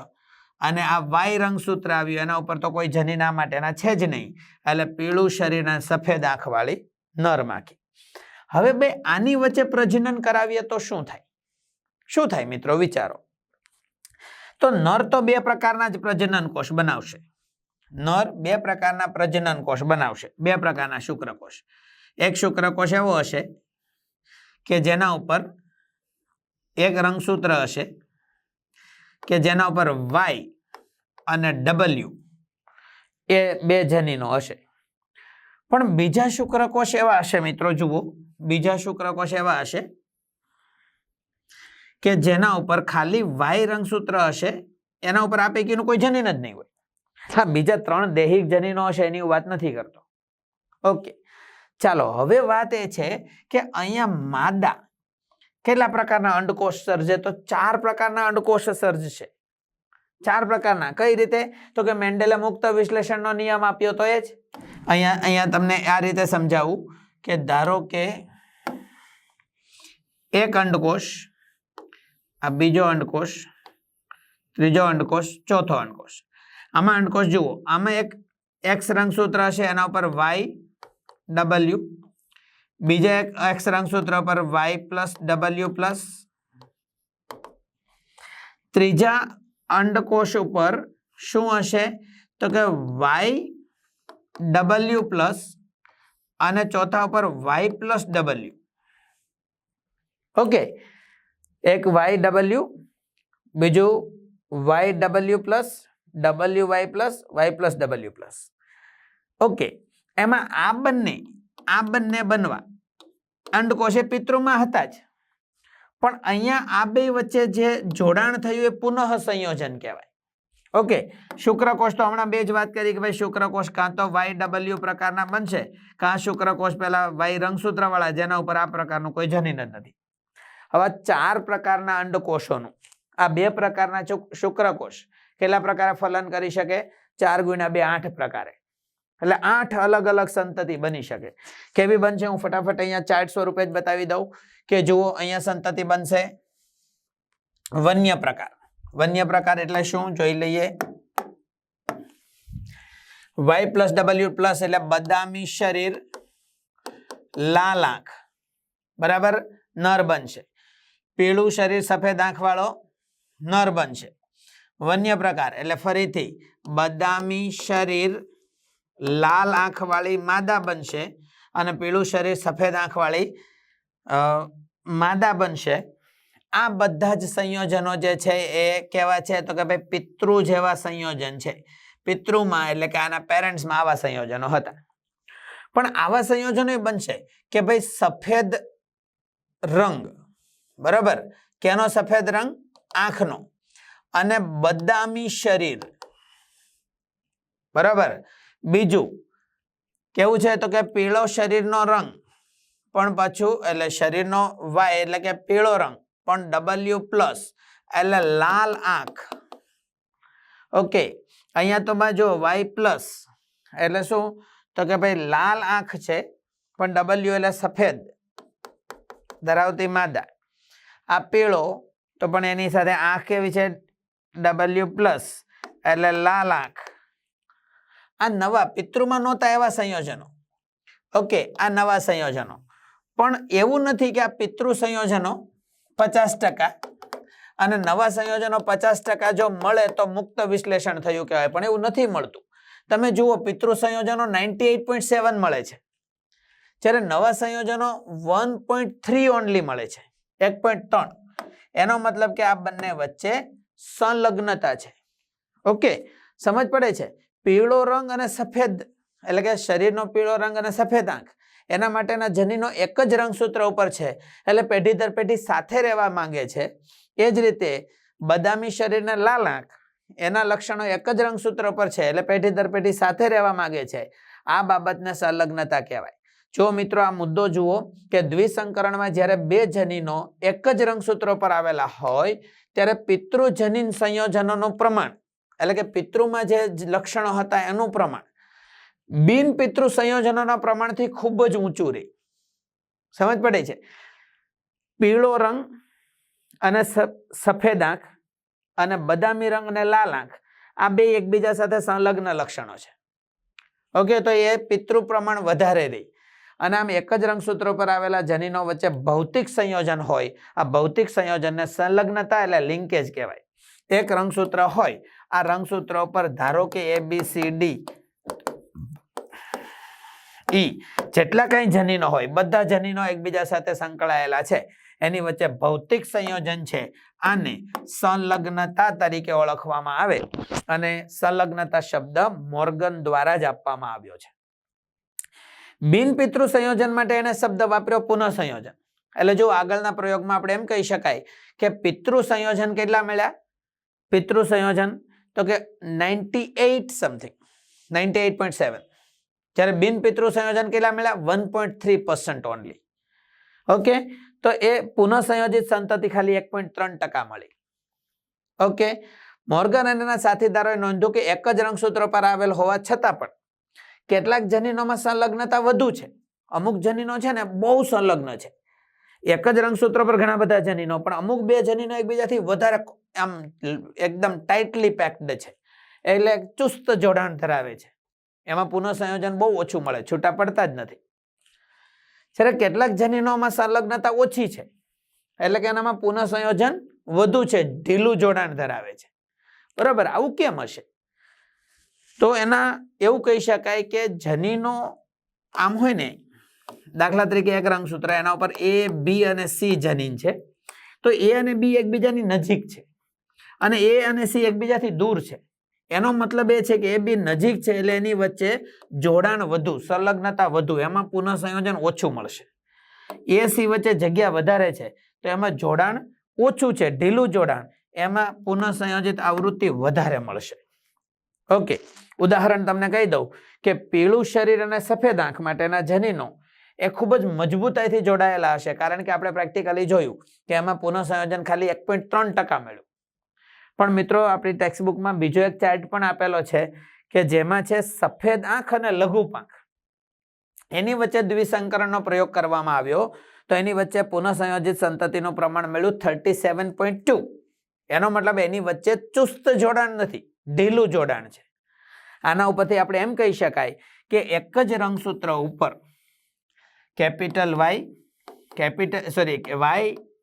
અને આ Y રંગસૂત્ર આવ્યું, એના ઉપર તો કોઈ જનીના માટેના છે જ નહીં એટલે પીળું શરીર અને સફેદ આંખ વાળી નર માખી. હવે બે આની વચ્ચે પ્રજનન કરાવીએ તો શું થાય? શું થાય મિત્રો? વિચારો. તો નર તો બે પ્રકારના જ પ્રજનન કોષ બનાવશે. નર બે પ્રકારના પ્રજનન કોષ બનાવશે, બે પ્રકારના શુક્રકોષ. એક શુક્રકોષ એવો હશે કે જેના ઉપર એક રંગસૂત્ર હશે કે જેના ઉપર વાય અને ડબલ્યુ એ બે જનીનો હશે. પણ બીજા શુક્રકોષ એવા હશે મિત્રો, જુઓ, બીજા શુક્રકોષ એવા હશે કે જેના ઉપર ખાલી વાય રંગસૂત્ર હશે, એના ઉપર આ પૈકીનું કોઈ જનીન જ નહીં હોય. હા, બીજા 3 દૈહિક જનીનો હશે એની હું વાત નથી કરતો. ઓકે, ચાલો હવે વાત એ છે કે અહીંયા માદા કેટલા પ્રકારના અંડકોષ સર્જે? તો 4 પ્રકારના અંડકોષ સર્જશે. 4 પ્રકારના. કઈ રીતે? તો કે મેન્ડેલે મુક્ત વિશ્લેષણનો નિયમ આપ્યો તો એ જ. અહીંયા તમને આ રીતે સમજાવું કે ધારો કે એક અંડકોષ, આ બીજો અંડકોષ, ત્રીજો અંડકોષ, ચોથો અંડકોષ. આમાં અંડકોષ જુઓ, આમાં એક એક્સ રંગસૂત્ર હશે, એના ઉપર વાય ડબલ્યુ, બીજા એક એક્સ રંગસૂત્ર પર વાય પ્લસ ડબલ્યુ પ્લસ, ત્રીજા અંડકોષ ઉપર શું હશે? તો કે વાય ડબલ્યુ પ્લસ અને ચોથા ઉપર વાય પ્લસ ડબલ્યુ. ઓકે, એક વાય ડબલ્યુ, બીજું Y W plus, W Y plus, Y plus W plus. Okay, એમાં આ બંને બનવા અંડકોષે પિતૃમાં હતા જ, પણ અહીંયા આ બે વચ્ચે જે જોડાણ થયું એ પુનઃ સંયોજન કહેવાય. ઓકે, શુક્રકોષ તો હમણાં બે જ વાત કરી કે ભાઈ શુક્રકોષ કાં તો વાય ડબલ્યુ પ્રકારના બનશે, કાં શુક્રકોષ પેલા વાય રંગસૂત્ર વાળા જેના ઉપર આ પ્રકારનું કોઈ જનીન જ નથી. હવે 4 પ્રકારના અંડકોષોનું આ 2 પ્રકારના શુક્રકોષ કેટલા પ્રકારે ફલન કરી શકે? 4 × 2 8 પ્રકારે. એટલે 8 અલગ અલગ સંતતિ બની શકે. કેવી બનશે હું ફટાફટ અહીંયા ચાર્ટ સ્વરૂપે જ બતાવી દઉં કે જુઓ, અહીંયા સંતતિ બનશે વન્ય પ્રકાર. વન્ય પ્રકાર એટલે શું જોઈ લઈએ. વાય પ્લસ ડબલ્યુ પ્લસ એટલે બદામી શરીર, લાલ આંખ, બરાબર, નર બનશે. પીળું શરીર, સફેદ આંખ વાળો નર બનશે. વન્ય પ્રકાર એટલે ફરીથી બદામી શરીર, લાલ આંખ વાળી માદા બનશે અને પીળું શરીર, સફેદ આંખ વાળી માદા બનશે. આ બધા જ સંયોજનો જે છે એ કેવા છે? તો કે ભાઈ પિતૃ જેવા સંયોજન છે. પિતૃમાં એટલે કે આના પેરેન્ટ્સમાં આવા સંયોજનો હતા. પણ આવા સંયોજનો બનશે કે ભાઈ સફેદ રંગ, બરાબર, કેનો સફેદ રંગ? આંખનો, અને બદામી શરીર, બરાબર. બીજું કેવું છે? તો કે પીળો શરીરનો રંગ, પણ પાછું એટલે શરીરનો વાય એટલે કે પીળો રંગ, પણ ડબલ્યુ પ્લસ એટલે લાલ આંખ. ઓકે, અહીંયા તો જો વાય પ્લસ એટલે શું? તો કે ભાઈ લાલ આંખ છે, પણ ડબલ્યુ એટલે સફેદ ધરાવતી માદા. આ પીળો તો પણ એની સાથે આંખ કેવી છે? ડબલ્યુ પ્લસ એટલે લાલ આંખ. આ નવા પિતૃમાં નહોતા એવા સંયોજનો. ઓકે, આ નવા સંયોજનો. પણ એવું નથી કે આ પિતૃ સંયોજનો 50% અને નવા સંયોજનો 50% જો મળે તો મુક્ત વિશ્લેષણ થયું કહેવાય, પણ એવું નથી મળતું. તમે જુઓ, પિતૃ સંયોજનો 98.7 મળે છે, જ્યારે નવા સંયોજનો 1.3 ઓનલી મળે છે, 1.3. એનો મતલબ કે આ બંને વચ્ચે સંલગ્નતા છે. ઓકે, સમજ પડે છે? પીળો રંગ અને સફેદ એટલે કે શરીરનો પીળો રંગ અને સફેદ આંખ, એના માટેના જનીનો એક જ રંગસૂત્ર ઉપર છે, એટલે પેઢી દર પેઢી સાથે રહેવા માંગે છે. એ જ રીતે બદામી શરીરને લાલ આંખ, એના લક્ષણો એક જ રંગસૂત્ર પર છે, એટલે પેઢી દર પેઢી સાથે રહેવા માંગે છે. આ બાબતને સંલગ્નતા કહેવાય. જો મિત્રો આ મુદ્દો જુઓ કે દ્વિસંકરણમાં જ્યારે 2 જનીનો એક જ રંગસૂત્ર પર આવેલા હોય ત્યારે પિતૃ જનીન સંયોજનોનું પ્રમાણ એટલે કે પિતૃમાં જે લક્ષણો હતા એનું પ્રમાણ બિન પિતૃ સંયોજનોના પ્રમાણથી ખૂબ જ ઊંચું રહે. સમજ પડે છે? પીળો રંગ અને સફેદ આંખ અને બદામી રંગ અને લાલ આંખ આ બે એકબીજા સાથે સંલગ્ન લક્ષણો છે. ઓકે, તો એ પિતૃ પ્રમાણ વધારે રહે. અને આમ એક જ રંગસૂત્ર પર આવેલા જનીનો વચ્ચે ભૌતિક સંયોજન હોય, આ ભૌતિક સંયોજનને સંલગ્નતા એટલે લિંકેજ કહેવાય. એક રંગસૂત્ર હોય, આ રંગસૂત્ર ઉપર ધારો કે ABCD E જેટલા કઈ જનીનો હોય બધા જનીનો એકબીજા સાથે સંકળાયેલા છે, એની વચ્ચે ભૌતિક સંયોજન છે. આને સંલગ્નતા તરીકે ઓળખવામાં આવે અને સંલગ્નતા શબ્દ મોર્ગન દ્વારા જ આપવામાં આવ્યો છે. બિનપિતૃ સંયોજન માટે એને શબ્દ વાપર્યો પુનઃ સંયોજન. એટલે જો આગળના પ્રયોગમાં આપણે એમ કહી શકાય કે પિતૃ સંયોજન કેટલા મળ્યા? પિતૃ સંયોજન તો કે 98 સમથિંગ 98.7, જ્યારે બિનપિતૃ સંયોજન કેટલા મળ્યા? 1.3% ઓનલી. ઓકે, તો એ પુનઃ સંયોજિત સંતતિ ખાલી 1.3% મળી. ઓકે, મોર્ગન અને એના સાથીદારોએ નોંધ્યું કે એક જ રંગસૂત્ર પર આવેલ હોવા છતાં પણ કેટલાક જનીનોમાં સંલગ્નતા વધુ છે. અમુક જનીનો છે ને બહુ સંલગ્ન છે, એક જ રંગસૂત્ર પર ઘણા બધા જનીનો, પણ અમુક બે જનીનો એકબીજાથી વધારે આમ એકદમ ટાઈટલી પેક્ડ છે, એટલે ચુસ્ત જોડાણ ધરાવે છે. એમાં પુનઃ સંયોજન બહુ ઓછું મળે, છૂટા પડતા જ નથી. જ્યારે કેટલાક જનીનોમાં સંલગ્નતા ઓછી છે, એટલે કે એનામાં પુનઃ સંયોજન વધુ છે, ઢીલું જોડાણ ધરાવે છે. બરાબર, આવું કેમ હશે? તો એના એવું કહી શકાય કે જનીનો આમ હોય ને, દાખલા તરીકે એક રંગસૂત્ર, એના ઉપર A, B અને C જનીન છે, તો A અને B એકબીજાની નજીક છે અને A અને C એકબીજાથી દૂર છે. એનો મતલબ એ છે કે A, B નજીક છે એટલે એની વચ્ચે જોડાણ વધુ, સંલગ્નતા વધુ, એમાં પુનઃ સંયોજન ઓછું મળશે. A, C વચ્ચે જગ્યા વધારે છે તો એમાં જોડાણ ઓછું છે, ઢીલું જોડાણ, એમાં પુનઃ સંયોજિત આવૃત્તિ વધારે મળશે. ઓકે, ઉદાહરણ તમને કહી દઉં કે પીળું શરીર અને સફેદ આંખ માટેના જનીનો એ ખૂબ જ મજબૂતાઈથી જોડાયેલા હશે, કારણ કે આપણે પ્રેક્ટિકલી જોયું કે એમાં પુનઃ સંયોજન ખાલી 1.3% મળ્યું. પણ મિત્રો આપણી ટેક્સ્ટબુકમાં બીજો એક ચાર્ટ પણ આપેલો છે કે જેમાં છે સફેદ આંખ અને લઘુ પાંખ, એની વચ્ચે દ્વિસંકરણનો પ્રયોગ કરવામાં આવ્યો તો એની વચ્ચે પુનઃ સંયોજિત સંતતિનું પ્રમાણ મળ્યું 37.2. એનો મતલબ એની વચ્ચે ચુસ્ત જોડાણ નથી, ઢીલું જોડાણ છે. આના ઉપરથી આપણે એમ કહી શકાય કે એક જ રંગસૂત્ર ઉપર કેપિટલ Y,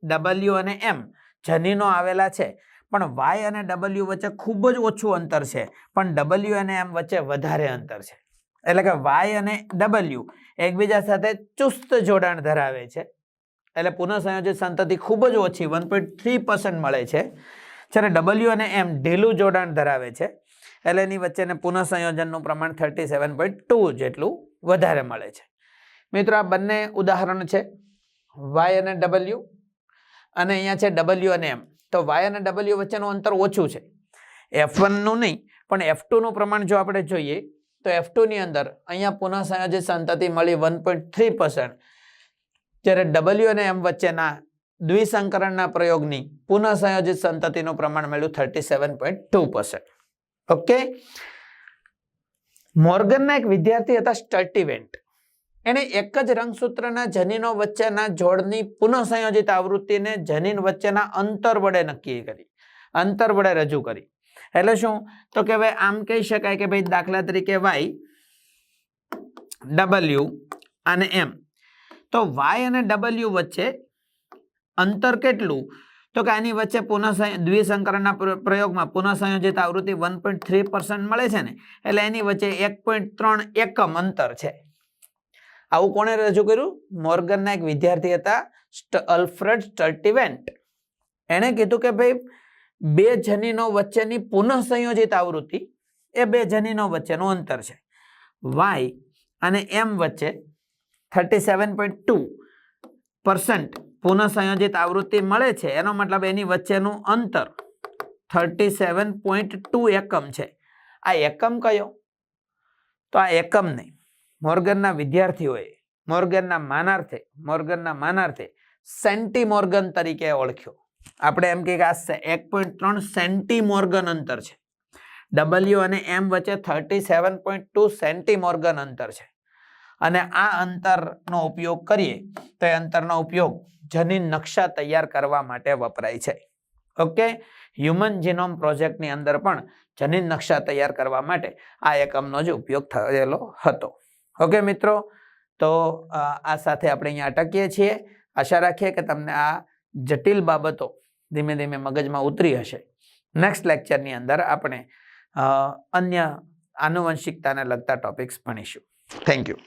W અને M જનીનો આવેલા છે, પણ Y અને W વચ્ચે ખૂબ જ ઓછું અંતર છે, પણ W અને M વચ્ચે વધારે અંતર છે. એટલે કે Y અને W એકબીજા સાથે ચુસ્ત જોડાણ ધરાવે છે, એટલે પુનઃ સંયોજિત સંતતિ ખૂબ જ ઓછી 1.3% મળે છે, જ્યારે W અને M ઢીલું જોડાણ ધરાવે છે, એટલે એની વચ્ચેને પુનઃ સંયોજનનું પ્રમાણ 37.2 જેટલું વધારે મળે છે. મિત્રો આ બંને ઉદાહરણ છે, Y અને W, અને અહીંયા છે W અને M. તો Y અને W વચ્ચેનું અંતર ઓછું છે, F1 નું નહીં પણ F2 નું પ્રમાણ જો આપણે જોઈએ તો F2 ની અંદર અહીંયા પુનઃ સંયોજિત સંતતિ મળી 1.3%, જ્યારે W અને M વચ્ચેના દ્વિસંકરણના પ્રયોગની પુનઃ સંયોજિત સંતતિનું પ્રમાણ મળ્યું 37.2%. ઓકે, મોર્ગનના એક વિદ્યાર્થી હતા સ્ટર્ટિવેન્ટ. એને એક જ રંગસૂત્રના જનીનો વચ્ચેના જોડની પુનઃ સંયોજિત આવૃત્તિને જનીન વચ્ચેના અંતર વડે નક્કી કરી, અંતર વડે રજૂ કરી. એટલે શું? તો કે ભાઈ આમ કહી શકાય કે ભાઈ દાખલા તરીકે Y, W અને M, તો Y અને W વચ્ચે અંતર કેટલું? તો કે આની વચ્ચે દ્વિસંકરણના પ્રયોગમાં પુનઃ સંયોજિત આવૃત્તિ 1.3% મળે છે ને, એટલે એની વચ્ચે 1.3 એકમ અંતર છે. આવું કોણે રજૂ કર્યું? મોર્ગનના એક વિદ્યાર્થી હતા અલ્ફ્રેડ સ્ટર્ટિવેન્ટ. એણે કીધું કે ભાઈ બે જનીનો વચ્ચેની પુનઃ સંયોજિત આવૃત્તિ એ બે જનીનો વચ્ચેનું અંતર છે. Y અને M વચ્ચે 37.2% પુનઃ સંયોજિત આવૃત્તિ મળે છે, એનો મતલબ એની વચ્ચેનું અંતર 37.2 એકમ છે. આ એકમ કયો? તો આ એકમ નહીં, મોર્ગનના વિદ્યાર્થીઓએ મોર્ગનના માનાર્થે સેન્ટીમોર્ગન તરીકે ઓળખ્યો. આપણે એમ કહીએ કે આ 1.3 સેન્ટીમોર્ગન અંતર છે. W અને M વચ્ચે 37.2 સેન્ટીમોર્ગન અંતર છે, અને આ અંતરનો ઉપયોગ કરીએ તો એ અંતરનો ઉપયોગ જનીન નકશા તૈયાર કરવા માટે વપરાય છે. ઓકે, હ્યુમન જીનોમ પ્રોજેક્ટની અંદર પણ જનીન નકશા તૈયાર કરવા માટે આ એકમનો જ ઉપયોગ થયેલો હતો. ઓકે મિત્રો, તો આ સાથે આપણે અહીંયા અટકીએ છીએ. આશા રાખીએ કે તમને આ જટિલ બાબતો ધીમે ધીમે મગજમાં ઉતરી હશે. નેક્સ્ટ લેક્ચરની અંદર આપણે અન્ય આનુવંશિકતાને લગતા ટોપિક્સ ભણીશું. Thank you.